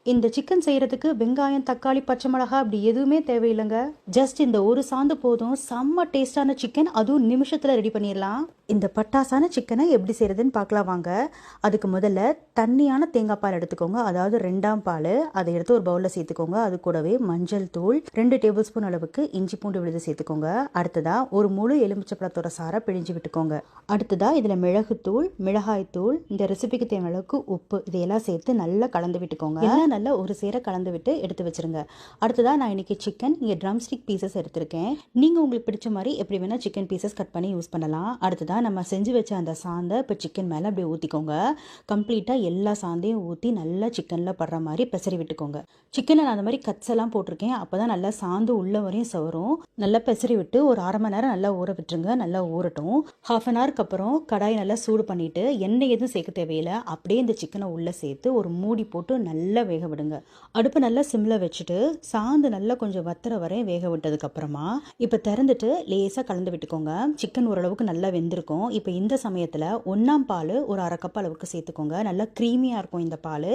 இந்த சிக்கன் செய்யறதுக்கு வெங்காயம், தக்காளி, பச்சை மிளகாய் அப்படி எதுவுமே தேவையில்லைங்க. ஜஸ்ட் இந்த ஒரு சாந்து போதும். செம்ம டேஸ்டான சிக்கன், அதுவும் நிமிஷத்துல ரெடி பண்ணிடலாம். இந்த பட்டாசான சிக்கனை எப்படி செய்யறதுன்னு பார்க்கலாம் வாங்க. அதுக்கு முதல்ல தண்ணியான தேங்காய் பால் எடுத்துக்கோங்க, அதாவது 2ஆம் பால். அதை எடுத்து ஒரு பவுலில் சேர்த்துக்கோங்க. அது கூடவே மஞ்சள் தூள், 2 டேபிள் ஸ்பூன் அளவுக்கு இஞ்சி பூண்டு விழுது சேர்த்துக்கோங்க. அடுத்ததா ஒரு முழு எலுமிச்சப்பழத்தோட சாரை பிழிஞ்சு விட்டுக்கோங்க. அடுத்ததா இதில் மிளகுத்தூள், மிளகாய்த்தூள், இந்த ரெசிபிக்கு தேவையான அளவுக்கு உப்பு, இதையெல்லாம் சேர்த்து நல்லா கலந்து விட்டுக்கோங்க. எல்லாம் நல்லா ஒரு சேர கலந்து விட்டு எடுத்து வச்சிருங்க. அடுத்ததா நான் இன்னைக்கு சிக்கன் இங்கே ட்ரம் ஸ்டிக் பீசஸ் எடுத்திருக்கேன். நீங்கள் உங்களுக்கு பிடிச்ச மாதிரி எப்படி வேணால் சிக்கன் பீசஸ் கட் பண்ணி யூஸ் பண்ணலாம். அடுத்ததா நம்ம செஞ்சு வச்ச அந்த சாந்தை இப்போ சிக்கன் மேலே அப்படியே ஊற்றிக்கோங்க. கம்ப்ளீட்டாக எல்லா சாந்தையும் ஊற்றி நல்லா சிக்கனில் படுற மாதிரி பெசரி விட்டுக்கோங்க. சிக்கனில் நான் அந்த மாதிரி கட்ஸ் எல்லாம் போட்டிருக்கேன். அப்போ தான் நல்லா சாந்து உள்ள வரையும் சவரும். நல்லா பெசரி விட்டு ஒரு 1/2 மணி நேரம் நல்லா ஊற விட்டுருங்க. நல்லா ஊறட்டும். ½ அன் ஹவருக்கு அப்புறம் கடாய் நல்லா சூடு பண்ணிவிட்டு எண்ணெய் எதுவும் சேர்க்க தேவையில்லை. அப்படியே இந்த சிக்கனை உள்ளே சேர்த்து ஒரு மூடி போட்டு நல்லா வேக விடுங்க. அடுப்பு நல்லா சிம்ல வச்சுட்டு சாந்து நல்லா கொஞ்சம் வத்துற வரையும் வேக விட்டதுக்கு அப்புறமா இப்போ திறந்துட்டு லேசாக கலந்து விட்டுக்கோங்க. சிக்கன் ஓரளவுக்கு நல்லா வெந்திருக்கும். இப்போ இந்த சமயத்தில் 1ஆம் பால் ஒரு 1/2 கப் அளவுக்கு சேர்த்துக்கோங்க. நல்லா க்ரீமியாக இருக்கும் இந்த பால்.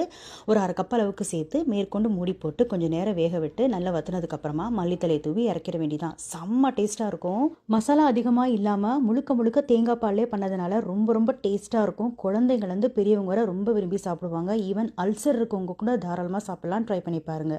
ஒரு 1/2 கப் அளவுக்கு சேர்த்து மேற்கொண்டு மூடி போட்டு கொஞ்சம் நேரம் வேக விட்டு நல்லா வத்துனதுக்கு அப்புறமா மல்லித்தலை தூவி இறக்கிற வேண்டியதான். செம்ம டேஸ்ட்டாக இருக்கும். மசாலா அதிகமாக இல்லாமல் முழுக்க முழுக்க தேங்காய் பால்லே பண்ணதுனால ரொம்ப ரொம்ப டேஸ்ட்டாக இருக்கும். குழந்தைங்கள்லேருந்து பெரியவங்க வரை ரொம்ப விரும்பி சாப்பிடுவாங்க. ஈவன் அல்சர் இருக்கவங்க கூட தாராளமாக சாப்பிடலாம். ட்ரை பண்ணி பாருங்க.